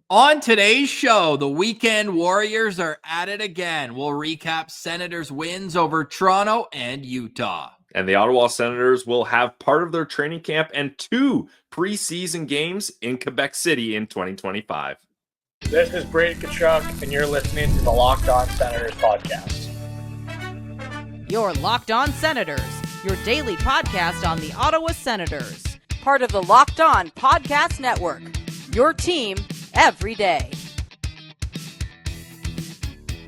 On today's show, the Weekend Warriors are at it again. We'll recap Senators' wins over Toronto and Utah. And the Ottawa Senators will have part of their training camp and 2 preseason games in Quebec City in 2025. This is Brady Tkachuk, and you're listening to the Locked On Senators podcast. You're Locked On Senators, your daily podcast on the Ottawa Senators. Part of the Locked On Podcast Network, your team every day.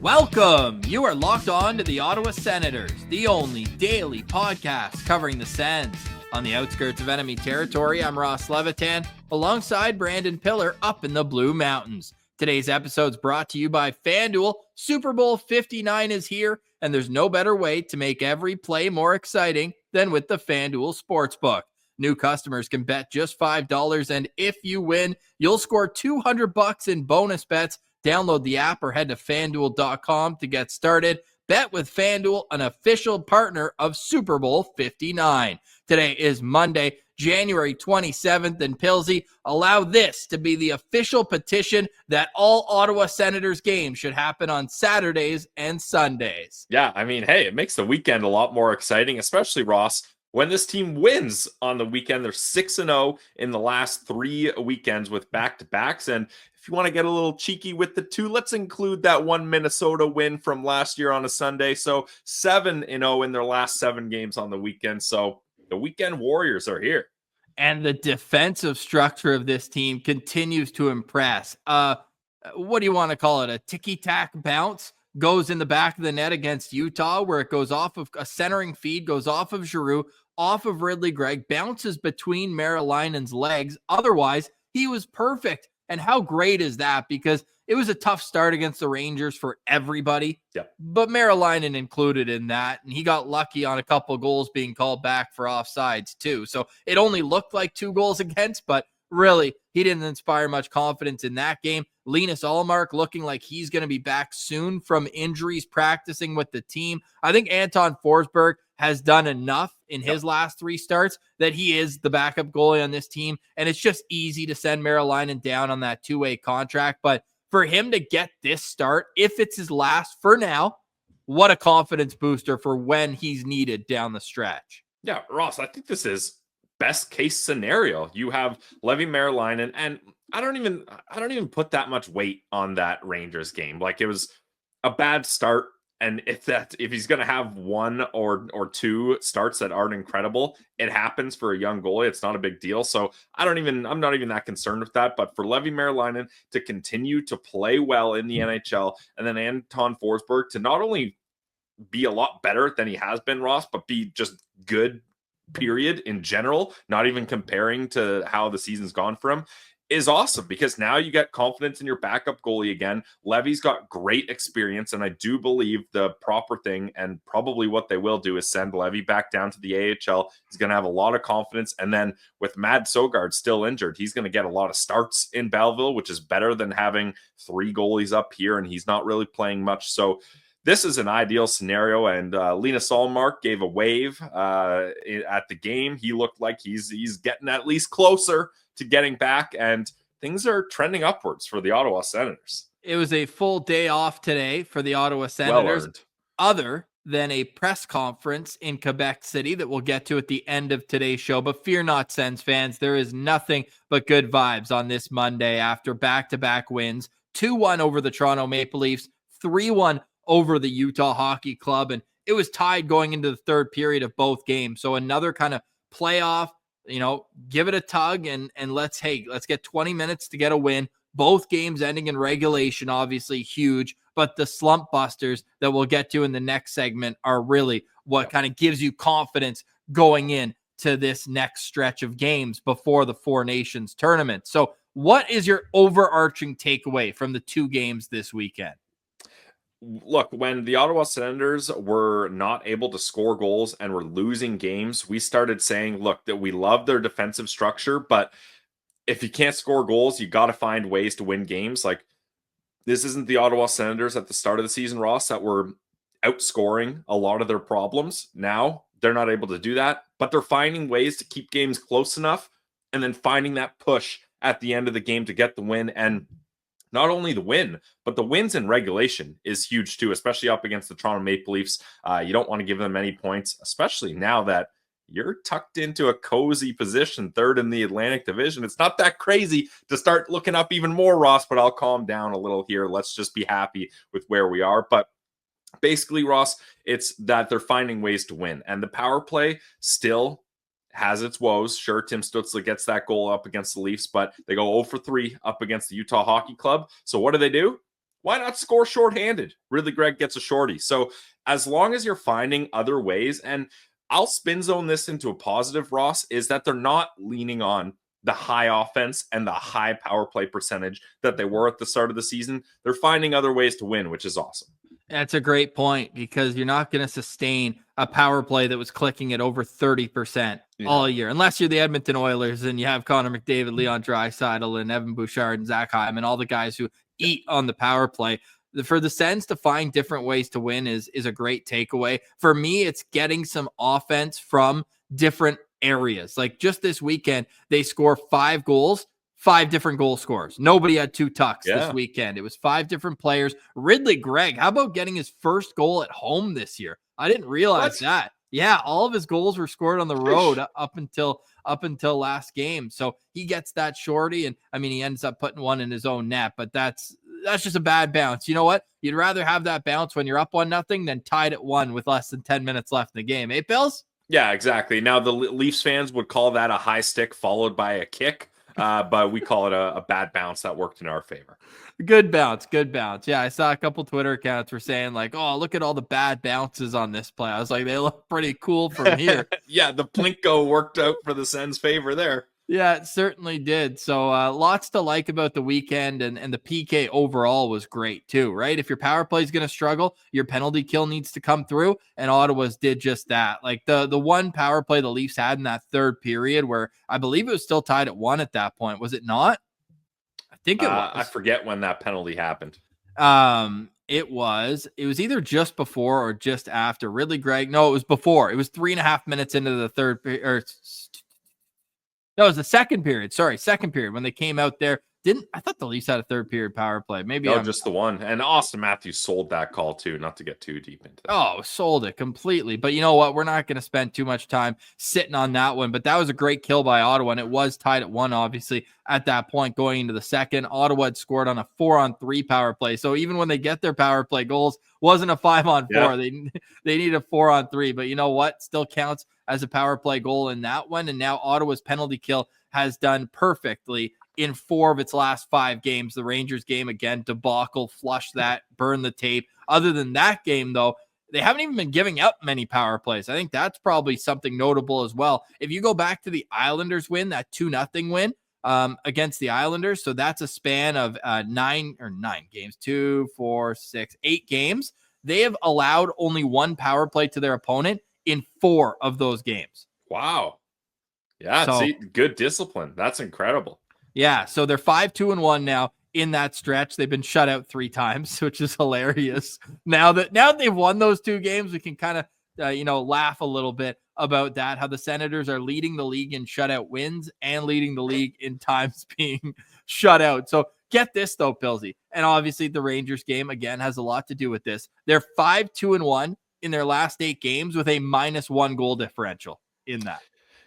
Welcome! You are locked on to the Ottawa Senators, the only daily podcast covering the Sens. On the outskirts of enemy territory, I'm Ross Levitan, alongside Brandon Piller up in the Blue Mountains. Today's episode is brought to you by FanDuel. Super Bowl 59 is here, and there's no better way to make every play more exciting than with the FanDuel Sportsbook. New customers can bet just $5, and if you win, you'll score $200 in bonus bets. Download the app or head to FanDuel.com to get started. Bet with FanDuel, an official partner of Super Bowl 59. Today is Monday, January 27th, and Pilsy, allow this to be the official petition that all Ottawa Senators games should happen on Saturdays and Sundays. Yeah, I mean, hey, it makes the weekend a lot more exciting, especially, Ross, when this team wins on the weekend. They're 6-0 in the last 3 weekends with back-to-backs. And if you want to get a little cheeky with the 2, let's include that one Minnesota win from last year on a Sunday. So 7-0 in their last 7 games on the weekend. So the Weekend Warriors are here. And the defensive structure of this team continues to impress. What do you want to call it? A ticky-tack bounce? Goes in the back of the net against Utah, where it goes off of a centering feed, goes off of Giroux, off of Ridley Gregg, bounces between Merilainen's legs. Otherwise, he was perfect. And how great is that? Because it was a tough start against the Rangers for everybody. Yep. But Merilainen included in that, and he got lucky on a couple goals being called back for offsides too. So it only looked like 2 goals against, but really, he didn't inspire much confidence in that game. Linus Ullmark looking like he's going to be back soon from injuries, practicing with the team. I think Anton Forsberg has done enough in his last 3 starts that he is the backup goalie on this team, and it's just easy to send Merilainen down on that 2-way contract. But for him to get this start, if it's his last for now, what a confidence booster for when he's needed down the stretch. Yeah, Ross, I think this is best case scenario. You have Levi Merilainen, and I don't even put that much weight on that Rangers game. Like, it was a bad start, and if he's going to have 1 or 2 starts that aren't incredible, it happens for a young goalie. It's not a big deal. So I'm not even that concerned with that. But for Levi Merilainen to continue to play well in the NHL, and then Anton Forsberg to not only be a lot better than he has been, Ross, but be just good period in general, not even comparing to how the season's gone for him, is awesome, because now you get confidence in your backup goalie again. Levy's got great experience, and I do believe the proper thing, and probably what they will do, is send Levy back down to the AHL. He's going to have a lot of confidence, and then with Mad Sogard still injured, he's going to get a lot of starts in Belleville, which is better than having 3 goalies up here, and he's not really playing much. So this is an ideal scenario, and Linus Ullmark gave a wave at the game. He looked like he's getting at least closer to getting back, and things are trending upwards for the Ottawa Senators. It was a full day off today for the Ottawa Senators, other than a press conference in Quebec City that we'll get to at the end of today's show. But fear not, Sens fans, there is nothing but good vibes on this Monday after back-to-back wins. 2-1 over the Toronto Maple Leafs, 3-1 over the Utah Hockey Club, and it was tied going into the third period of both games. So another kind of playoff, give it a tug, and let's get 20 minutes to get a win. Both games ending in regulation, obviously huge, but the slump busters that we'll get to in the next segment are really what kind of gives you confidence going in to this next stretch of games before the Four Nations tournament. So what is your overarching takeaway from the 2 games this weekend? Look, when the Ottawa Senators were not able to score goals and were losing games, we started saying, look, that we love their defensive structure, but if you can't score goals, you got to find ways to win games. Like, this isn't the Ottawa Senators at the start of the season, Ross, that were outscoring a lot of their problems. Now they're not able to do that, but they're finding ways to keep games close enough and then finding that push at the end of the game to get the win. And not only the win, but the wins in regulation is huge too, especially up against the Toronto Maple Leafs. You don't want to give them any points, especially now that you're tucked into a cozy position, third in the Atlantic Division. It's not that crazy to start looking up even more, Ross, but I'll calm down a little here. Let's just be happy with where we are. But basically, Ross, it's that they're finding ways to win. And the power play still has its woes. Sure, Tim Stützle gets that goal up against the Leafs, but they go 0 for 3 up against the Utah Hockey Club. So what do? Why not score shorthanded? Ridley Gregg gets a shorty. So as long as you're finding other ways, and I'll spin zone this into a positive, Ross, is that they're not leaning on the high offense and the high power play percentage that they were at the start of the season. They're finding other ways to win, which is awesome. That's a great point, because you're not going to sustain a power play that was clicking at over 30% all year, unless you're the Edmonton Oilers and you have Connor McDavid, Leon Draisaitl, and Evan Bouchard and Zach Hyman, all the guys who eat on the power play. For the Sens to find different ways to win is a great takeaway. For me, it's getting some offense from different areas. Like just this weekend, they score 5 goals, 5 different goal scorers. Nobody had 2 tucks this weekend. It was 5 different players. Ridley Gregg, how about getting his first goal at home this year? I didn't realize that. Yeah, all of his goals were scored on the road up until last game. So he gets that shorty, and I mean, he ends up putting one in his own net, but that's just a bad bounce. You know what? You'd rather have that bounce when you're up 1-0 than tied at 1 with less than 10 minutes left in the game. Eh, Bills? Yeah, exactly. Now, the Leafs fans would call that a high stick followed by a kick, but we call it a bad bounce that worked in our favor. Good bounce. Yeah, I saw a couple Twitter accounts were saying like, oh, look at all the bad bounces on this play. I was like, they look pretty cool from here. Yeah, the Plinko worked out for the Sens' favor there. Yeah, it certainly did. So lots to like about the weekend, and the PK overall was great too, right? If your power play is going to struggle, your penalty kill needs to come through, and Ottawa's did just that. Like the one power play the Leafs had in that third period where I believe it was still tied at 1 at that point. Was it not? I think it was. I forget when that penalty happened. It was either just before or just after. Ridley Gregg. No, it was before. It was 3.5 minutes into the third period. No, it was the second period. Sorry, second period when they came out there. I thought the Leafs had a third period power play. Maybe just the one. And Austin Matthews sold that call too, not to get too deep into that. Oh, sold it completely. But you know what? We're not going to spend too much time sitting on that one. But that was a great kill by Ottawa, and it was tied at 1, obviously, at that point going into the second. Ottawa had scored on a 4-on-3 power play. So even when they get their power play goals, wasn't a 5-on-4. Yeah. They need a 4-on-3. But you know what? Still counts as a power play goal in that one. And now Ottawa's penalty kill has done perfectly in 4 of its last 5 games. The Rangers game, again, debacle, flush that, burn the tape. Other than that game, though, they haven't even been giving up many power plays. I think that's probably something notable as well. If you go back to the Islanders win, that 2-0 win against the Islanders, so that's a span of 9 games, 2, 4, 6, 8 games. They have allowed only 1 power play to their opponent in 4 of those games. Wow. Yeah, so, see, good discipline. That's incredible. Yeah, so they're 5-2-1 now in that stretch. They've been shut out 3 times, which is hilarious. Now that they've won those 2 games, we can kind of laugh a little bit about that, how the Senators are leading the league in shutout wins and leading the league in times being shut out. So get this though, Pilsy, and obviously the Rangers game again has a lot to do with this. They're 5-2-1 in their last 8 games with a -1 goal differential in that.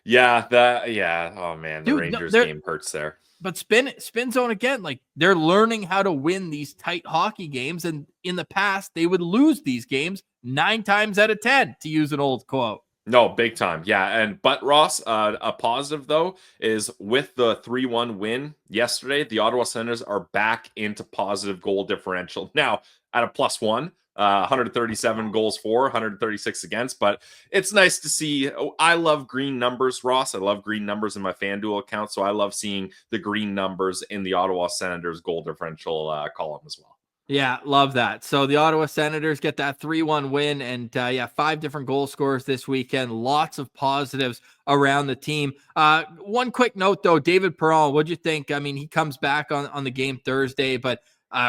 Yeah, oh man, the Rangers game hurts there. But spin zone again, like they're learning how to win these tight hockey games, and in the past they would lose these games 9 times out of 10, to use an old quote. No, big time. Yeah, but Ross, a positive though is with the 3-1 win yesterday, the Ottawa Senators are back into positive goal differential now at a +1. 137 goals for, 136 against, but it's nice to see. I love green numbers, Ross. I love green numbers in my FanDuel account, so I love seeing the green numbers in the Ottawa Senators goal differential column as well. Yeah, love that. So the Ottawa Senators get that 3-1 win, and 5 different goal scorers this weekend. Lots of positives around the team. One quick note though, David Perron, what'd you think? I mean, he comes back on the game Thursday, but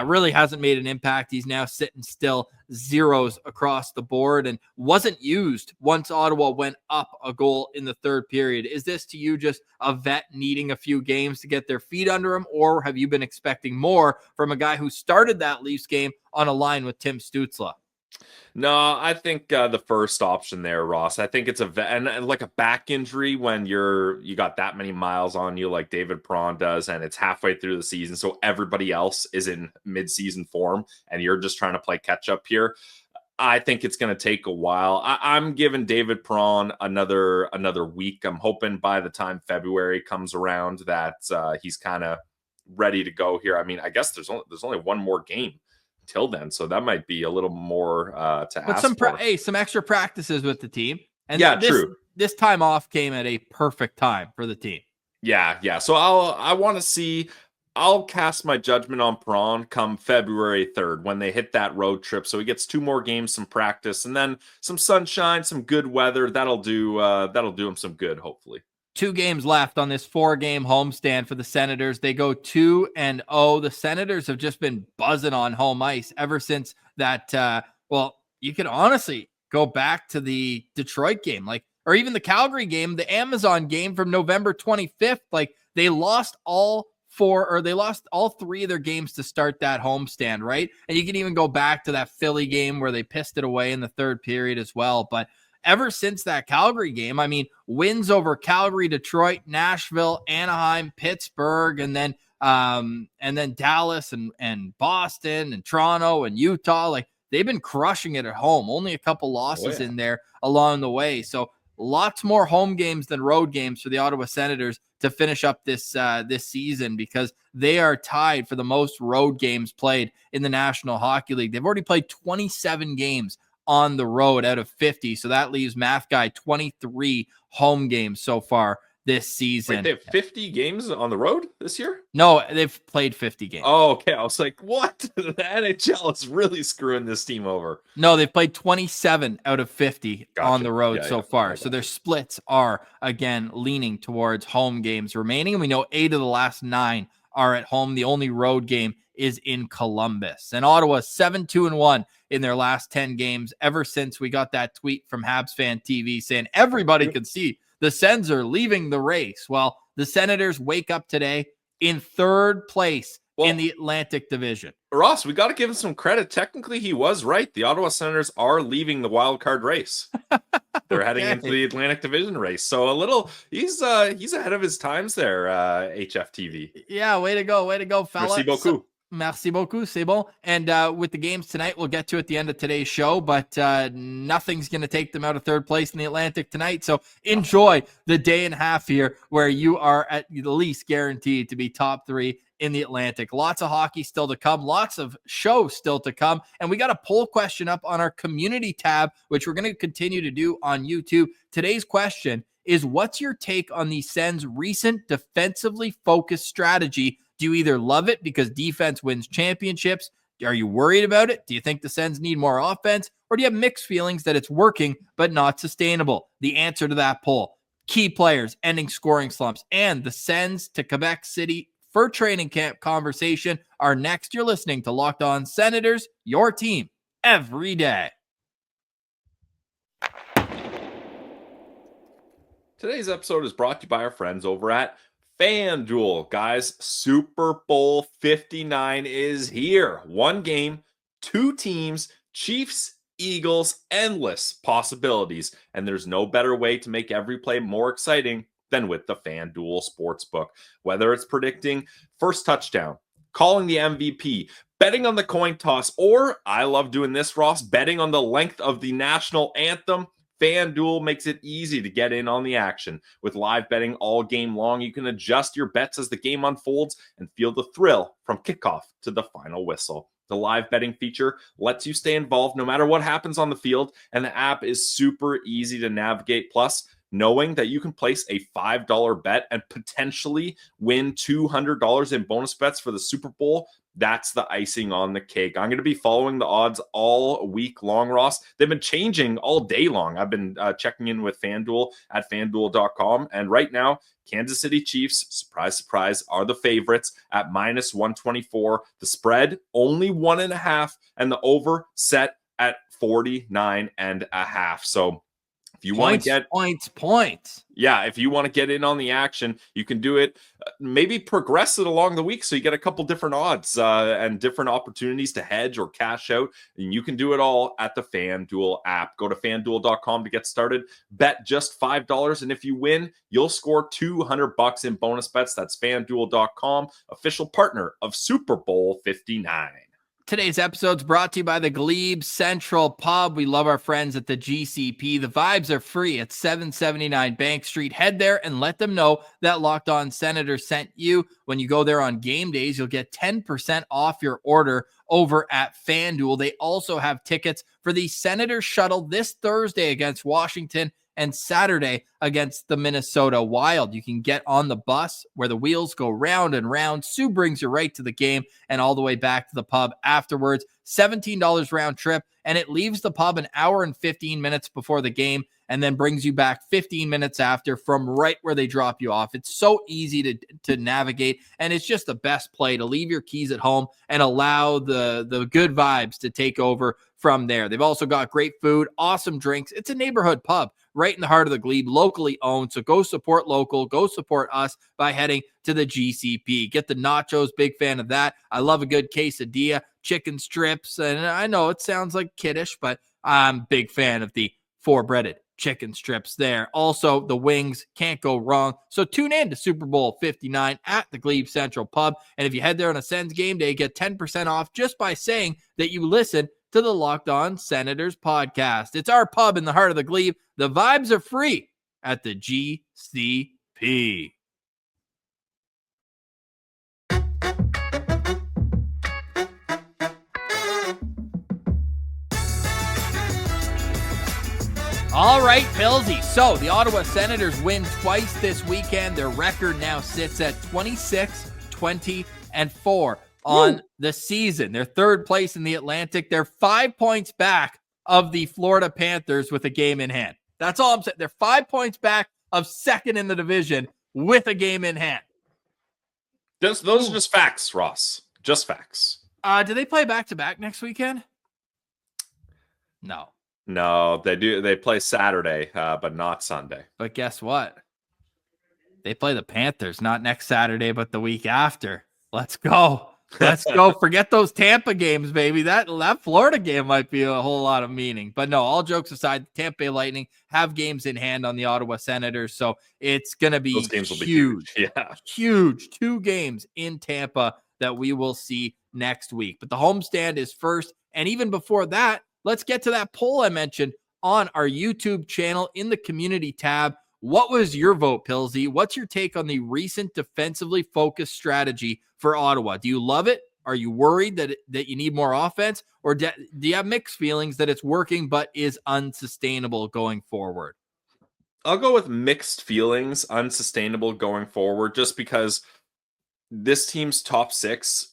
really hasn't made an impact. He's now sitting still, zeros across the board, and wasn't used once Ottawa went up a goal in the third period. Is this to you just a vet needing a few games to get their feet under him, or have you been expecting more from a guy who started that Leafs game on a line with Tim Stützle? No, I think the first option there, Ross. I think it's and like a back injury when you got that many miles on you, like David Perron does, and it's halfway through the season, so everybody else is in mid-season form, and you're just trying to play catch up here. I think it's going to take a while. I'm giving David Perron another week. I'm hoping by the time February comes around that he's kind of ready to go here. I mean, I guess there's only one more game till then, so that might be a little more to ask for. Some extra practices with the team, and true. This time off came at a perfect time for the team. Yeah. So I'll cast my judgment on Perron come February 3rd when they hit that road trip. So he gets 2 more games, some practice, and then some sunshine, some good weather. That'll do him some good, hopefully. 2 games left on this 4-game homestand for the Senators. They go 2-0. The Senators have just been buzzing on home ice ever since that. You could honestly go back to the Detroit game, or even the Calgary game, the Amazon game from November 25th. They lost all 3 of their games to start that homestand, right? And you can even go back to that Philly game where they pissed it away in the third period as well. But ever since that Calgary game, I mean, wins over Calgary, Detroit, Nashville, Anaheim, Pittsburgh, and then Dallas and Boston and Toronto and Utah. They've been crushing it at home. Only a couple losses in there along the way. So lots more home games than road games for the Ottawa Senators to finish up this season, because they are tied for the most road games played in the National Hockey League. They've already played 27 games on the road out of 50. So that leaves Math Guy 23 home games so far this season. Wait, they have 50 games on the road this year? No, they've played 50 games. Oh, okay. I was like, what? The NHL is really screwing this team over. No, they've played 27 out of 50 on the road so far. Okay. So their splits are, again, leaning towards home games remaining. And we know 8 of the last 9 are at home. The only road game is in Columbus. And Ottawa 7-2-1 in their last 10 games ever since we got that tweet from Habs Fan TV saying everybody could see the Sens are leaving the race. Well, the Senators wake up today in 3rd place in the Atlantic Division. Ross, we got to give him some credit. Technically, he was right. The Ottawa Senators are leaving the wild card race. They're heading into the Atlantic Division race. So he's ahead of his times there, HFTV. Yeah, way to go, fella. Merci beaucoup. Merci beaucoup, c'est bon. And with the games tonight, we'll get to at the end of today's show, but nothing's going to take them out of 3rd place in the Atlantic tonight. So enjoy the day and a half here where you are at the least guaranteed to be top 3 in the Atlantic. Lots of hockey still to come, lots of show still to come. And we got a poll question up on our community tab, which we're going to continue to do on YouTube. Today's question is, what's your take on the Sens' recent defensively focused strategy? Do you either love it because defense wins championships? Are you worried about it? Do you think the Sens need more offense? Or do you have mixed feelings that it's working but not sustainable? The answer to that poll: key players ending scoring slumps, and the Sens to Quebec City for training camp conversation are next. You're listening to Locked On Senators, your team every day. Today's episode is brought to you by our friends over at FanDuel. Guys, Super Bowl 59 is here. 1 game, 2 teams, Chiefs, Eagles, endless possibilities. And there's no better way to make every play more exciting than with the FanDuel Sportsbook. Whether it's predicting first touchdown, calling the MVP, betting on the coin toss, or, I love doing this, Ross, betting on the length of the national anthem, FanDuel makes it easy to get in on the action. With live betting all game long, you can adjust your bets as the game unfolds and feel the thrill from kickoff to the final whistle. The live betting feature lets you stay involved no matter what happens on the field, and the app is super easy to navigate. Plus, knowing that you can place a $5 bet and potentially win $200 in bonus bets for the Super Bowl. That's the icing on the cake. I'm going to be following the odds all week long, Ross. They've been changing all day long. I've been checking in with FanDuel at FanDuel.com. And right now, Kansas City Chiefs, surprise, surprise, are the favorites at minus 124. The spread, only 1.5. And the over set at 49.5. So if you want to get points. Yeah, if you want to get in on the action, you can do it. Maybe progress it along the week so you get a couple different odds and different opportunities to hedge or cash out. And you can do it all at the FanDuel app. Go to FanDuel.com to get started. Bet just $5, and if you win, you'll score $200 in bonus bets. That's FanDuel.com, official partner of Super Bowl 59. Today's episode is brought to you by the GLEBE Central Pub. We love our friends at the GCP. The vibes are free at 779 Bank Street. Head there and let them know that Locked On Senators sent you. When you go there on game days, you'll get 10% off your order over at FanDuel. They also have tickets for the Senators Shuttle this Thursday against Washington and Saturday against the Minnesota Wild. You can get on the bus where the wheels go round and round. Sue brings you right to the game and all the way back to the pub afterwards. $17 round trip, and it leaves the pub an hour and 15 minutes before the game and then brings you back 15 minutes after from right where they drop you off. It's so easy to navigate, and it's just the best play to leave your keys at home and allow the good vibes to take over from there. They've also got great food, awesome drinks. It's a neighborhood pub right in the heart of the Glebe, locally owned. So go support local, go support us by heading to the GCP. Get the nachos, big fan of that. I love a good quesadilla, chicken strips, and I know it sounds like kiddish, but I'm big fan of the 4-breaded chicken strips there. Also, the wings, can't go wrong. So tune in to Super Bowl 59 at the GLEBE Central Pub. And if you head there on a Sens game day, get 10% off just by saying that you listen to the Locked On Senators podcast. It's our pub in the heart of the Glebe. The vibes are free at the GCP. All right, Pilsy. So the Ottawa Senators win twice this weekend. Their record now sits at 26-20-4 on the season. They're third place in the Atlantic. They're 5 points back of the Florida Panthers with a game in hand. That's all I'm saying. They're 5 points back of second in the division with a game in hand. Those are just facts, Ross. Just facts. Do they play back-to-back next weekend? No, they do. They play Saturday, but not Sunday. But guess what? They play the Panthers, not next Saturday, but the week after. Let's go. Let's go. Forget those Tampa games, baby. That Florida game might be a whole lot of meaning. But no, all jokes aside, Tampa Bay Lightning have games in hand on the Ottawa Senators. So it's going to be those games huge. Will be huge. Yeah. Huge. 2 games in Tampa that we will see next week. But the homestand is first. And even before that, let's get to that poll I mentioned on our YouTube channel in the community tab. What was your vote, Pilsy? What's your take on the recent defensively focused strategy for Ottawa? Do you love it? Are you worried that you need more offense? Or do you have mixed feelings that it's working but is unsustainable going forward? I'll go with mixed feelings, unsustainable going forward, just because this team's top 6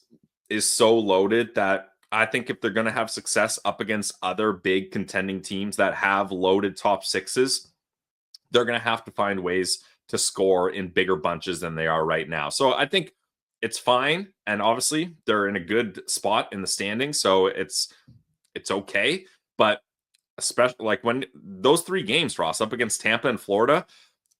is so loaded that I think if they're going to have success up against other big contending teams that have loaded top 6s, they're going to have to find ways to score in bigger bunches than they are right now. So I think it's fine. And obviously they're in a good spot in the standing. So it's okay. But especially like when those 3 games, Ross, up against Tampa and Florida,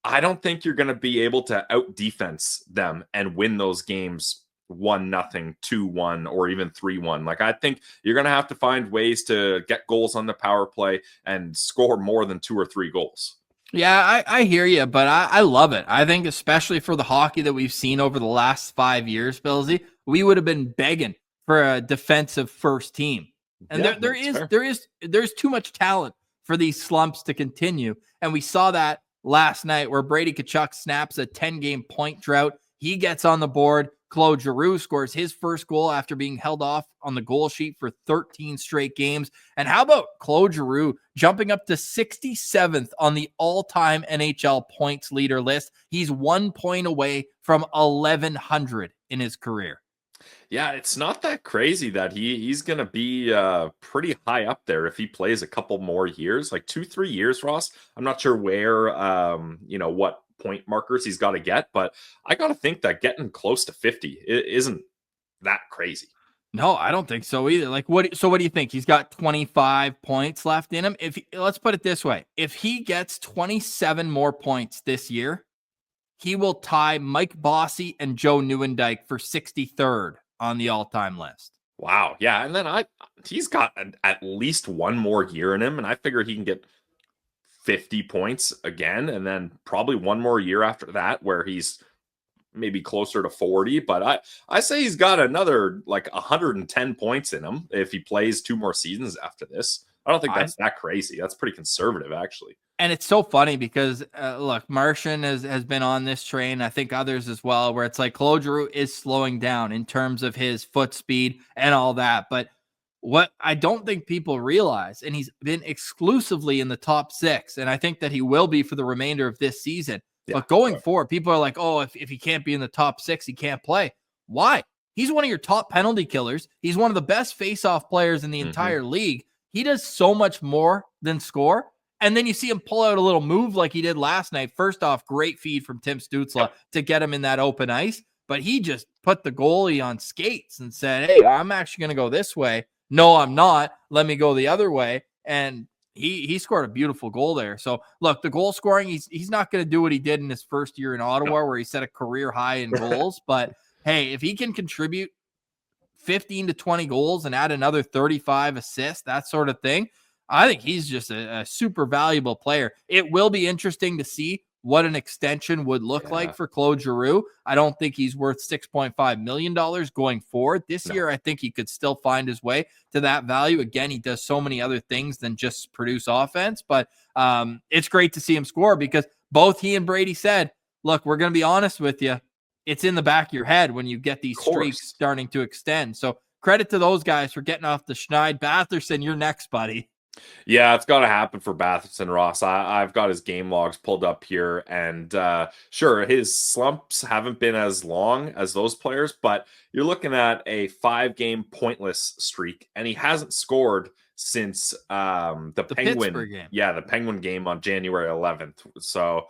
I don't think you're going to be able to out defense them and win those games 1-0, 2-1, or even 3-1. Like, I think you're going to have to find ways to get goals on the power play and score more than 2 or 3 goals. Yeah, I hear you, but I love it. I think especially for the hockey that we've seen over the last 5 years, Billsy, we would have been begging for a defensive first team. And yeah, there's too much talent for these slumps to continue. And we saw that last night where Brady Tkachuk snaps a 10-game point drought. He gets on the board Claude Giroux scores his first goal after being held off on the goal sheet for 13 straight games. And how about Claude Giroux jumping up to 67th on the all-time NHL points leader list? He's 1 point away from 1,100 in his career. Yeah, it's not that crazy that he's going to be pretty high up there if he plays a couple more years, like 2-3 years, Ross. I'm not sure where, what point markers he's got to get, but I got to think that getting close to 50 isn't that crazy. No, I don't think so either. Like, what do you think? He's got 25 points left in him. Let's put it this way. If he gets 27 more points this year, he will tie Mike Bossy and Joe Nieuwendyk for 63rd on the all-time list. Wow. Yeah. And then he's got at least one more year in him, and I figure he can get 50 points again, and then probably one more year after that where he's maybe closer to 40. But I say he's got another like 110 points in him if he plays 2 more seasons after this. I don't think that's that crazy. That's pretty conservative, actually. And it's so funny because, look, Martian has been on this train. I think others as well, where it's like Claude Giroux is slowing down in terms of his foot speed and all that. But what I don't think people realize, and he's been exclusively in the top 6, and I think that he will be for the remainder of this season. Yeah, but going forward, people are like, oh, if he can't be in the top 6, he can't play. Why? He's one of your top penalty killers. He's one of the best face-off players in the entire league. He does so much more than score. And then you see him pull out a little move like he did last night. First off, great feed from Tim Stützle to get him in that open ice. But he just put the goalie on skates and said, hey, I'm actually going to go this way. No, I'm not. Let me go the other way. And he scored a beautiful goal there. So, look, the goal scoring, he's not going to do what he did in his first year in Ottawa where he set a career high in goals. But, hey, if he can contribute 15 to 20 goals and add another 35 assists, that sort of thing, I think he's just a super valuable player. It will be interesting to see what an extension would look like for Claude Giroux. I don't think he's worth $6.5 million going forward. This year, I think he could still find his way to that value. Again, he does so many other things than just produce offense, but it's great to see him score because both he and Brady said, look, we're going to be honest with you. It's in the back of your head when you get these streaks starting to extend. So credit to those guys for getting off the schneid. Batherson, you're next, buddy. Yeah, it's got to happen for Batherson, Ross. I've got his game logs pulled up here, and sure, his slumps haven't been as long as those players, but you're looking at a 5-game pointless streak, and he hasn't scored since the Penguin game. Yeah, the Penguin game on January 11th. So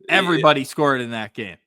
everybody scored in that game.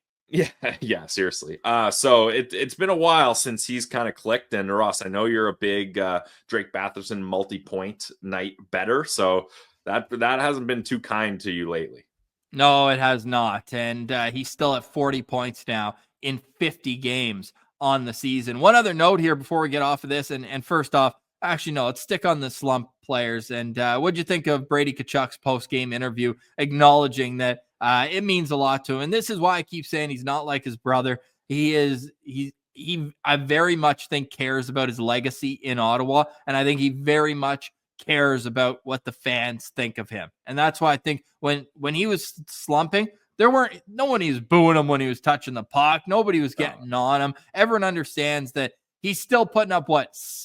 Yeah, seriously. So it's been a while since he's kind of clicked. And Ross, I know you're a big Drake Batherson multi-point night better, so that hasn't been too kind to you lately. No, it has not. And he's still at 40 points now in 50 games on the season. One other note here before we get off of this, and first off, actually, no, let's stick on the slump players. And what'd you think of Brady Tkachuk's post-game interview acknowledging that it means a lot to him? And this is why I keep saying he's not like his brother. I very much think cares about his legacy in Ottawa. And I think he very much cares about what the fans think of him. And that's why I think when he was slumping, no one was booing him when he was touching the puck. Nobody was getting on him. Everyone understands that he's still putting up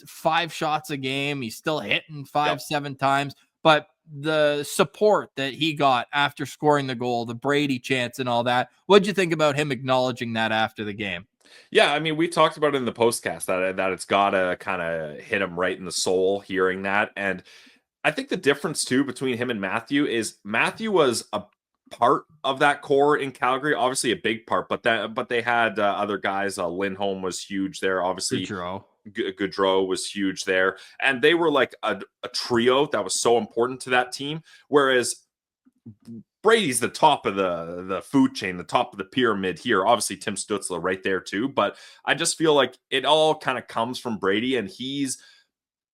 5 shots a game. He's still hitting 5-7 times, but the support that he got after scoring the goal, the Brady chants and all that. What'd you think about him acknowledging that after the game? Yeah, I mean, we talked about it in the postcast that it's got to kind of hit him right in the soul hearing that. And I think the difference too between him and Matthew is Matthew was a part of that core in Calgary, obviously a big part, but they had other guys. Lindholm was huge there, obviously. Gaudreau was huge there, and they were like a trio that was so important to that team. Whereas Brady's the top of the food chain, the top of the pyramid here. Obviously, Tim Stützle right there too, but I just feel like it all kind of comes from Brady, and he's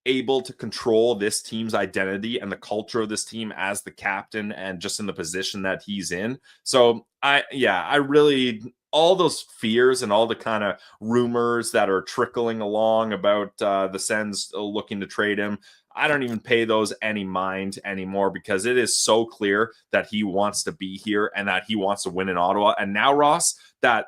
able to control this team's identity and the culture of this team as the captain and just in the position that he's in. So I really, all those fears and all the kind of rumors that are trickling along about the Sens looking to trade him, I don't even pay those any mind anymore because it is so clear that he wants to be here and that he wants to win in Ottawa. And now, Ross, that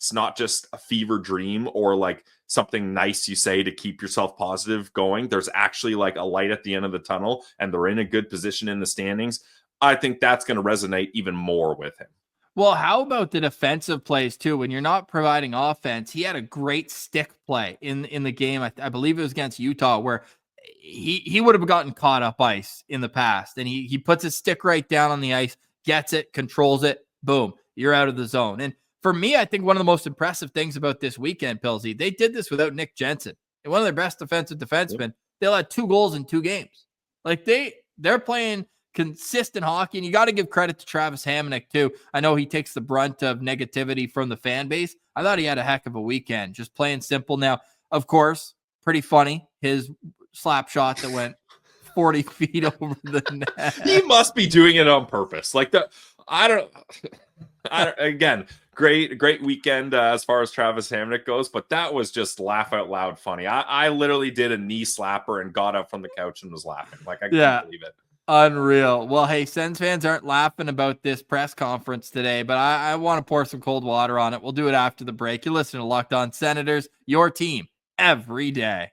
it's not just a fever dream or like something nice you say to keep yourself positive going. There's actually like a light at the end of the tunnel, and they're in a good position in the standings. I think that's going to resonate even more with him. Well, how about the defensive plays too? When you're not providing offense, he had a great stick play in the game. I believe it was against Utah, where he would have gotten caught up ice in the past, and he puts his stick right down on the ice, gets it, controls it, boom, you're out of the zone. And for me, I think one of the most impressive things about this weekend, Pilsy, they did this without Nick Jensen, and one of their best defensive defensemen. Yep. They'll have 2 goals in 2 games. Like they're playing consistent hockey, and you got to give credit to Travis Hamonic too. I know he takes the brunt of negativity from the fan base. I thought he had a heck of a weekend, just playing simple. Now, of course, pretty funny, his slap shot that went 40 feet over the net. He must be doing it on purpose. Like I don't again, great weekend as far as Travis Hamonic goes, but that was just laugh out loud funny. I literally did a knee slapper and got up from the couch and was laughing. Like I can't believe it. Unreal. Well, hey, Sens fans aren't laughing about this press conference today, but I want to pour some cold water on it. We'll do it after the break. You're listening to Locked On Senators, your team every day.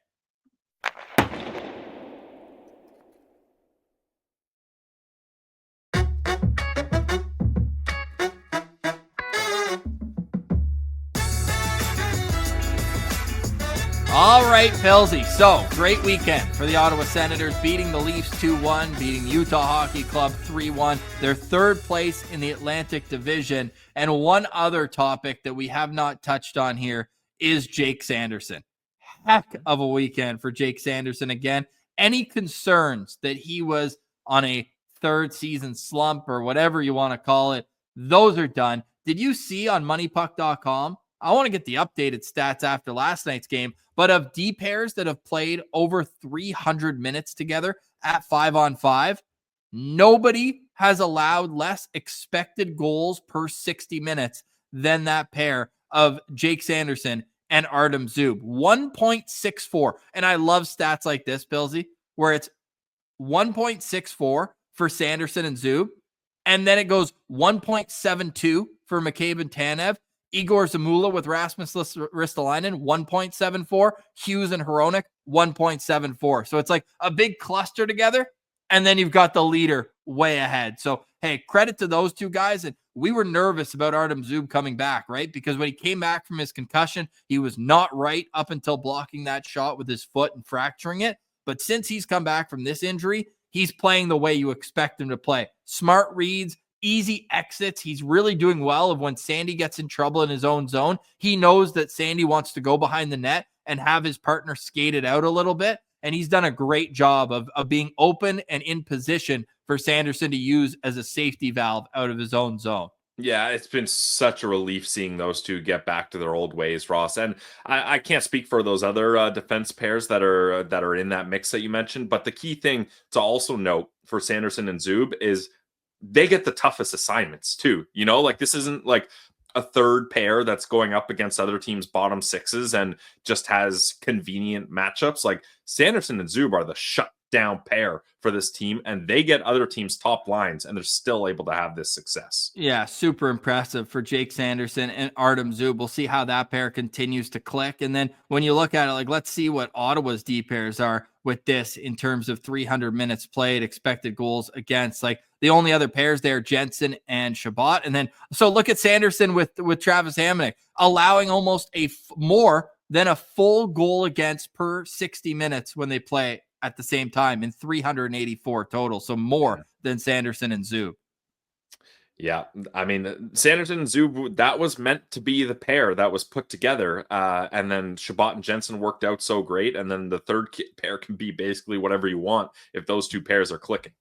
All right, Pilsy. So, great weekend for the Ottawa Senators, beating the Leafs 2-1, beating Utah Hockey Club 3-1. They're 3rd place in the Atlantic Division. And one other topic that we have not touched on here is Jake Sanderson. Heck of a weekend for Jake Sanderson again. Any concerns that he was on a 3rd season slump or whatever you want to call it, those are done. Did you see on moneypuck.com? I want to get the updated stats after last night's game, but of D pairs that have played over 300 minutes together at 5-on-5, nobody has allowed less expected goals per 60 minutes than that pair of Jake Sanderson and Artem Zub. 1.64. And I love stats like this, Pilsy, where it's 1.64 for Sanderson and Zub, and then it goes 1.72 for McCabe and Tanev. Igor Zamula with Rasmus Ristolainen, 1.74. Hughes and Hronek, 1.74. So it's like a big cluster together, and then you've got the leader way ahead. So, hey, credit to those 2 guys. And we were nervous about Artem Zub coming back, right? Because when he came back from his concussion, he was not right up until blocking that shot with his foot and fracturing it. But since he's come back from this injury, he's playing the way you expect him to play. Smart reads, easy exits. He's really doing well of when Sandy gets in trouble in his own zone. He knows that Sandy wants to go behind the net and have his partner skate it out a little bit. And he's done a great job of being open and in position for Sanderson to use as a safety valve out of his own zone. Yeah, it's been such a relief seeing those 2 get back to their old ways, Ross. And I can't speak for those other defense pairs that are in that mix that you mentioned. But the key thing to also note for Sanderson and Zub is they get the toughest assignments too. You know, like this isn't like a 3rd pair that's going up against other teams' bottom 6s and just has convenient matchups. Like Sanderson and Zub are the shutdown pair for this team, and they get other teams' top lines, and they're still able to have this success. Yeah, super impressive for Jake Sanderson and Artem Zub. We'll see how that pair continues to click. And then when you look at it, like, let's see what Ottawa's D pairs are with this in terms of 300 minutes played, expected goals against. Like the only other pairs there, Jensen and Shabbat. And then, so look at Sanderson with Travis Hamonic, allowing almost more than a full goal against per 60 minutes when they play at the same time in 384 total. So more than Sanderson and Zub. Yeah, I mean, Sanderson and Zub, that was meant to be the pair that was put together. And then Shabbat and Jensen worked out so great. And then the 3rd pair can be basically whatever you want if those 2 pairs are clicking.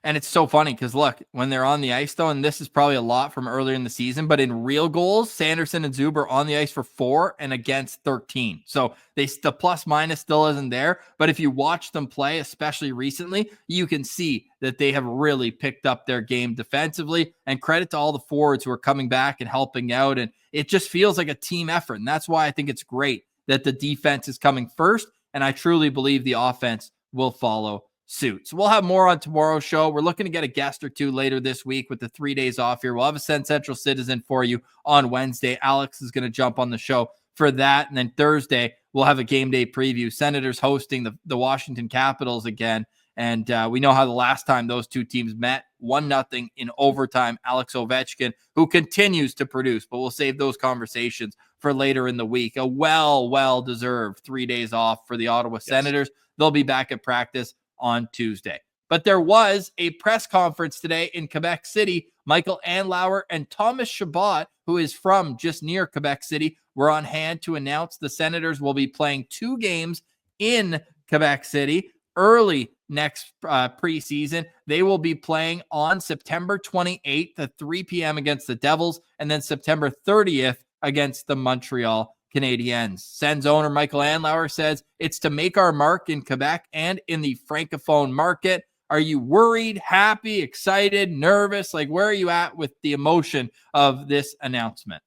And it's so funny because look, when they're on the ice though, and this is probably a lot from earlier in the season, but in real goals, Sanderson and Zub are on the ice for 4 and against 13. So the plus minus still isn't there. But if you watch them play, especially recently, you can see that they have really picked up their game defensively, and credit to all the forwards who are coming back and helping out. And it just feels like a team effort. And that's why I think it's great that the defense is coming first. And I truly believe the offense will follow suits. We'll have more on tomorrow's show. We're looking to get a guest or two later this week with the 3 days off here. We'll have a Sens Central Citizen for you on Wednesday. Alex is going to jump on the show for that. And then Thursday, we'll have a game day preview. Senators hosting the Washington Capitals again. And we know how the last time those two teams met, 1-0 in overtime. Alex Ovechkin, who continues to produce, but we'll save those conversations for later in the week. A well-deserved 3 days off for the Ottawa Senators. They'll be back at practice on Tuesday. But there was a press conference today in Quebec City. Michael Andlauer and Thomas Chabot, who is from just near Quebec City, were on hand to announce the Senators will be playing 2 games in Quebec City early next preseason. They will be playing on September 28th at 3 p.m. against the Devils, and then September 30th against the Montreal Canadiens. Sens owner Michael Andlauer says it's to make our mark in Quebec and in the Francophone market. Are you worried, happy, excited, nervous? Like, where are you at with the emotion of this announcement?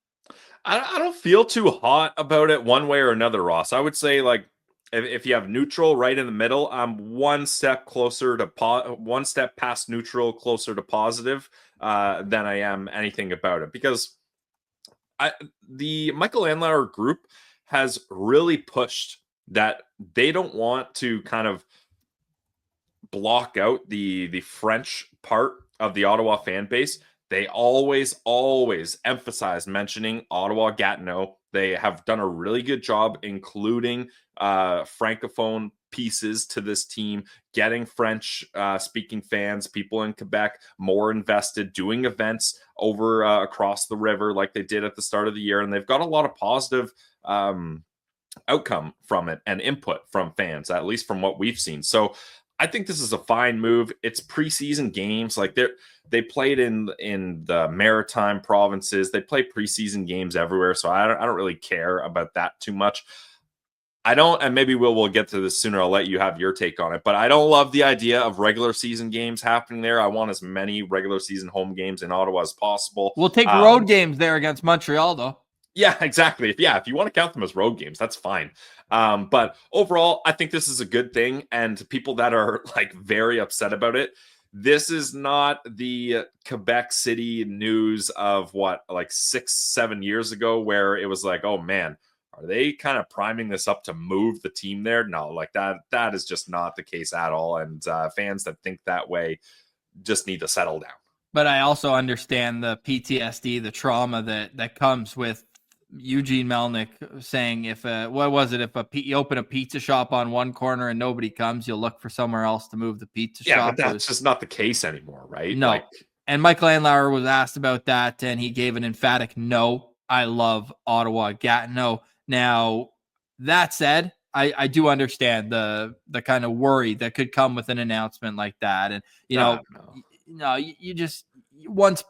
I don't feel too hot about it one way or another, Ross. I would say, like, if you have neutral right in the middle, I'm one step past neutral, closer to positive than I am anything about it, because the Michael Andlauer group has really pushed that they don't want to kind of block out the French part of the Ottawa fan base. They always emphasize mentioning Ottawa Gatineau. They have done a really good job including Francophone pieces to this team, getting French speaking fans, people in Quebec, more invested, doing events over across the river like they did at the start of the year. And they've got a lot of positive outcome from it and input from fans, at least from what we've seen. So I think this is a fine move. It's preseason games. Like they played in the maritime provinces. They play preseason games everywhere. So I don't really care about that too much. I don't, and maybe we'll get to this sooner. I'll let you have your take on it, but I don't love the idea of regular season games happening there. I want as many regular season home games in Ottawa as possible. We'll take road games there against Montreal, though. Yeah, exactly. If you want to count them as road games, that's fine. But overall, I think this is a good thing. And people that are like very upset about it, this is not the Quebec City news of like 6-7 years ago, where it was like, oh man, are they kind of priming this up to move the team there? No, like that is just not the case at all. And fans that think that way just need to settle down. But I also understand the PTSD, the trauma that comes with Eugene Melnick saying, if you open a pizza shop on one corner and nobody comes, you'll look for somewhere else to move the pizza shop. But that's just not the case anymore, right? No. And Michael Andlauer was asked about that, and he gave an emphatic no. I love Ottawa Gatineau. Now, that said, I do understand the kind of worry that could come with an announcement like that. And, you just once,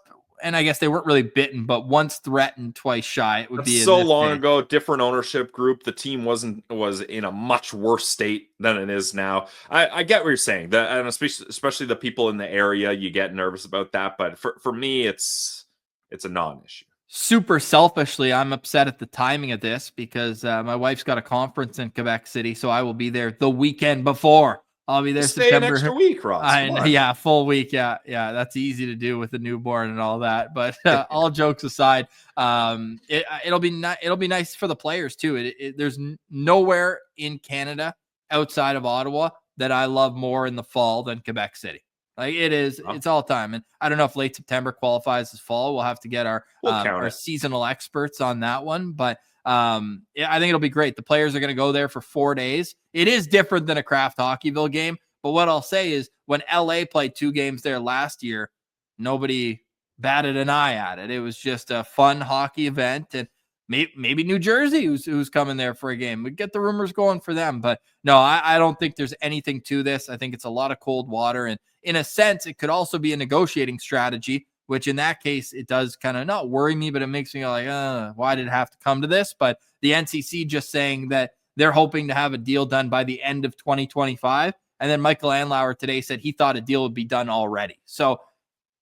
and I guess they weren't really bitten, but once threatened, twice shy. It would be so long ago, different ownership group. The team was in a much worse state than it is now. I get what you're saying, and especially the people in the area, you get nervous about that. But for me, it's a non-issue. Super selfishly, I'm upset at the timing of this because my wife's got a conference in Quebec City, so I will be there the weekend before. I'll be there September. An extra week, Ross. Yeah, full week. Yeah, that's easy to do with a newborn and all that. But all jokes aside, it'll be nice for the players too. There's nowhere in Canada outside of Ottawa that I love more in the fall than Quebec City. Like it is, it's all time. And I don't know if late September qualifies as fall. We'll have to get our seasonal experts on that one. But I think it'll be great. The players are going to go there for 4 days. It is different than a Kraft Hockeyville game. But what I'll say is when LA played 2 games there last year, nobody batted an eye at it. It was just a fun hockey event. And maybe New Jersey, who's coming there for a game. We get the rumors going for them. But no, I don't think there's anything to this. I think it's a lot of cold water. And in a sense, it could also be a negotiating strategy, which in that case, it does kind of not worry me, but it makes me go like, why did it have to come to this? But the NCC just saying that they're hoping to have a deal done by the end of 2025. And then Michael Andlauer today said he thought a deal would be done already. So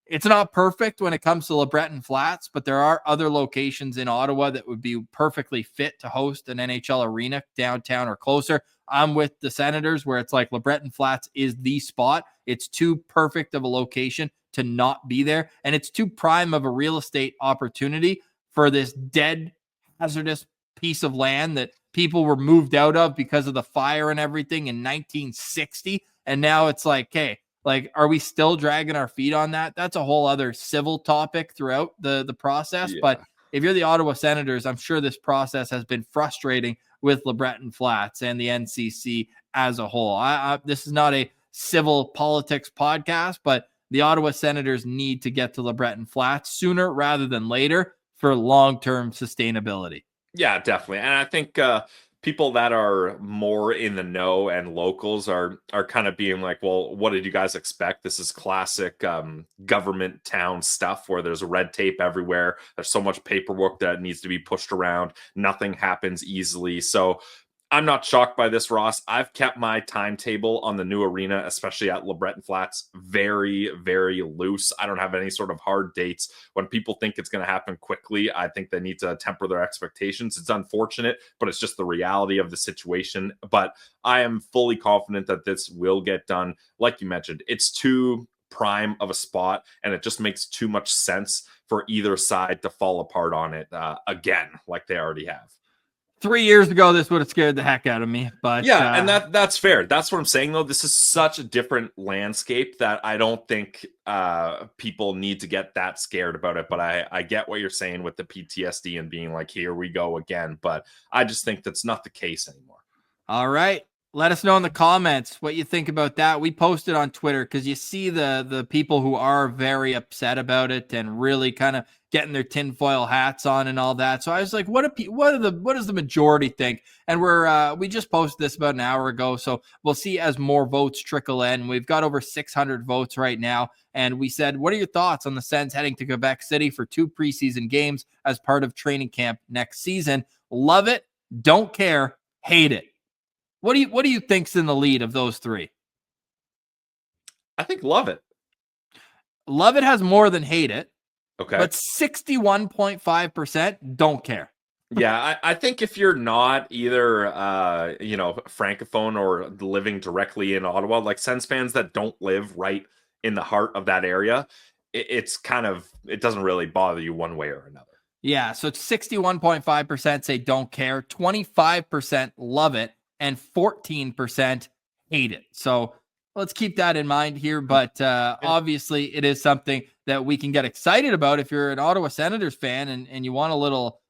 It's not perfect when it comes to LeBreton Flats, but there are other locations in Ottawa that would be perfectly fit to host an NHL arena downtown or closer. I'm with the Senators where it's like LeBreton Flats is the spot. It's too perfect of a location to not be there. And it's too prime of a real estate opportunity for this dead, hazardous piece of land that people were moved out of because of the fire and everything in 1960. And now it's like, hey, like, are we still dragging our feet on that? That's a whole other civil topic throughout the process. Yeah. But if you're the Ottawa Senators, I'm sure this process has been frustrating with LeBreton Flats and the NCC as a whole. This is not a civil politics podcast, but the Ottawa Senators need to get to LeBreton Flats sooner rather than later for long-term sustainability. Yeah, definitely. And I think people that are more in the know and locals are kind of being like, well, what did you guys expect? This is classic government town stuff where there's red tape everywhere. There's so much paperwork that needs to be pushed around. Nothing happens easily. So I'm not shocked by this, Ross. I've kept my timetable on the new arena, especially at LeBreton Flats, very, very loose. I don't have any sort of hard dates. When people think it's going to happen quickly, I think they need to temper their expectations. It's unfortunate, but it's just the reality of the situation. But I am fully confident that this will get done. Like you mentioned, it's too prime of a spot, and it just makes too much sense for either side to fall apart on it again, like they already have. 3 years ago, this would have scared the heck out of me. But yeah, and that's fair. That's what I'm saying, though. This is such a different landscape that I don't think people need to get that scared about it. But I get what you're saying with the PTSD and being like, here we go again. But I just think that's not the case anymore. All right. Let us know in the comments what you think about that. We posted on Twitter because you see the people who are very upset about it and really kind of getting their tinfoil hats on and all that. So I was like, what does the majority think? And we just posted this about an hour ago. So we'll see as more votes trickle in. We've got over 600 votes right now. And we said, what are your thoughts on the Sens heading to Quebec City for 2 preseason games as part of training camp next season? Love it. Don't care. Hate it. What do you think's in the lead of those 3? I think love it. Love it has more than hate it. Okay. But 61.5% don't care. Yeah, I think if you're not either Francophone or living directly in Ottawa, like Sens fans that don't live right in the heart of that area, it doesn't really bother you one way or another. Yeah, so it's 61.5% say don't care, 25% love it, and 14% hate it. So let's keep that in mind here. But obviously, it is something that we can get excited about if you're an Ottawa Senators fan and you want a little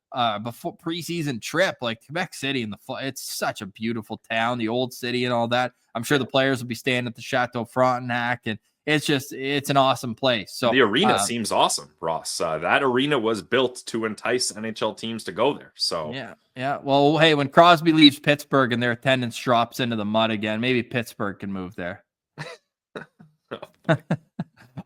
before preseason trip, like Quebec City it's such a beautiful town, the old city and all that. I'm sure the players will be staying at the Chateau Frontenac, and it's an awesome place. So the arena seems awesome, Ross. That arena was built to entice NHL teams to go there. So yeah. Well, hey, when Crosby leaves Pittsburgh and their attendance drops into the mud again, maybe Pittsburgh can move there.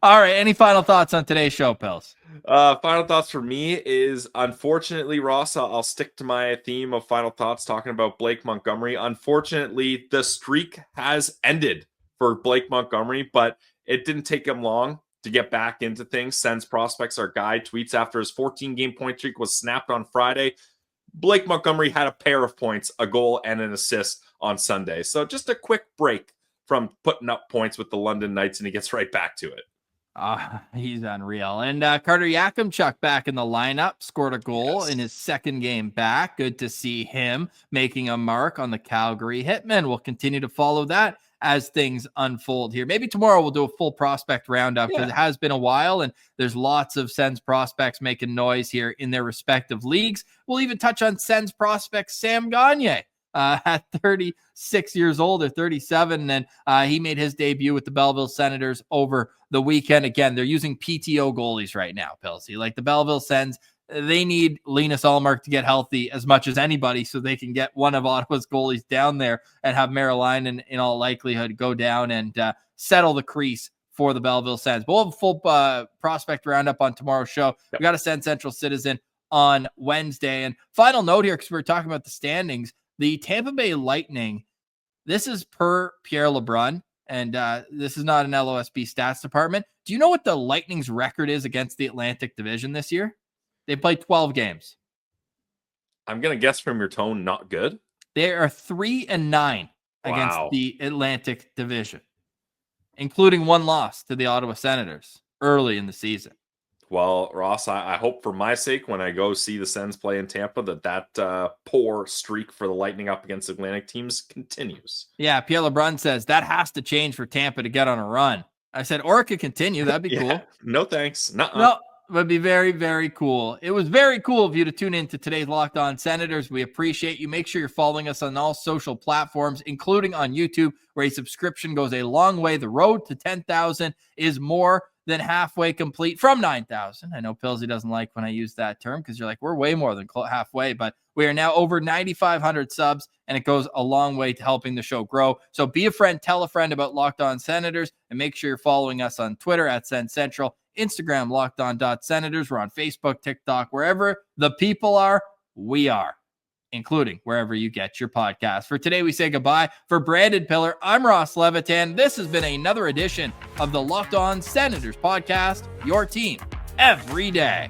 All right. Any final thoughts on today's show, Pils? Final thoughts for me is, unfortunately, Ross, I'll stick to my theme of final thoughts talking about Blake Montgomery. Unfortunately, the streak has ended for Blake Montgomery, but it didn't take him long to get back into things. Sens Prospects, our guy, tweets after his 14-game point streak was snapped on Friday, Blake Montgomery had a pair of points, a goal and an assist on Sunday. So just a quick break from putting up points with the London Knights, and he gets right back to it. He's unreal. And Carter Yakimchuk back in the lineup, scored a goal in his second game back. Good to see him making a mark on the Calgary Hitmen. We'll continue to follow that as things unfold here. Maybe tomorrow we'll do a full prospect roundup because it has been a while and there's lots of Sens prospects making noise here in their respective leagues. We'll even touch on Sens prospect Sam Gagner at 36 years old or 37. And he made his debut with the Belleville Senators over the weekend. Again, they're using PTO goalies right now, Pilsy. Like the Belleville Sens, they need Linus Ullmark to get healthy as much as anybody so they can get one of Ottawa's goalies down there and have Merriline in all likelihood go down and settle the crease for the Belleville Sens. But we'll have a full prospect roundup on tomorrow's show. We got a Sens Central Citizen on Wednesday. And final note here, because we were talking about the standings, the Tampa Bay Lightning, this is per Pierre LeBrun, and this is not an LOSB stats department. Do you know what the Lightning's record is against the Atlantic Division this year? They played 12 games. I'm going to guess from your tone, not good. They are 3-9 against Wow. the Atlantic Division, including one loss to the Ottawa Senators early in the season. Well, Ross, I hope for my sake when I go see the Sens play in Tampa that poor streak for the Lightning up against Atlantic teams continues. Yeah, Pierre LeBrun says that has to change for Tampa to get on a run. I said, or it could continue. That'd be cool. No thanks. Nuh-uh. No, it would be very, very cool. It was very cool of you to tune in to today's Locked On Senators. We appreciate you. Make sure you're following us on all social platforms, including on YouTube, where a subscription goes a long way. The road to 10,000 is more than halfway complete from 9,000. I know Pillsy doesn't like when I use that term because you're like, we're way more than halfway, but we are now over 9,500 subs, and it goes a long way to helping the show grow. So be a friend, tell a friend about Locked On Senators, and make sure you're following us on Twitter at Sens Central, Instagram, LockedOn.Senators. We're on Facebook, TikTok, wherever the people are, we are, including wherever you get your podcast. For today, we say goodbye. For Brandon Piller, I'm Ross Levitan. This has been another edition of the Locked On Senators podcast, your team every day.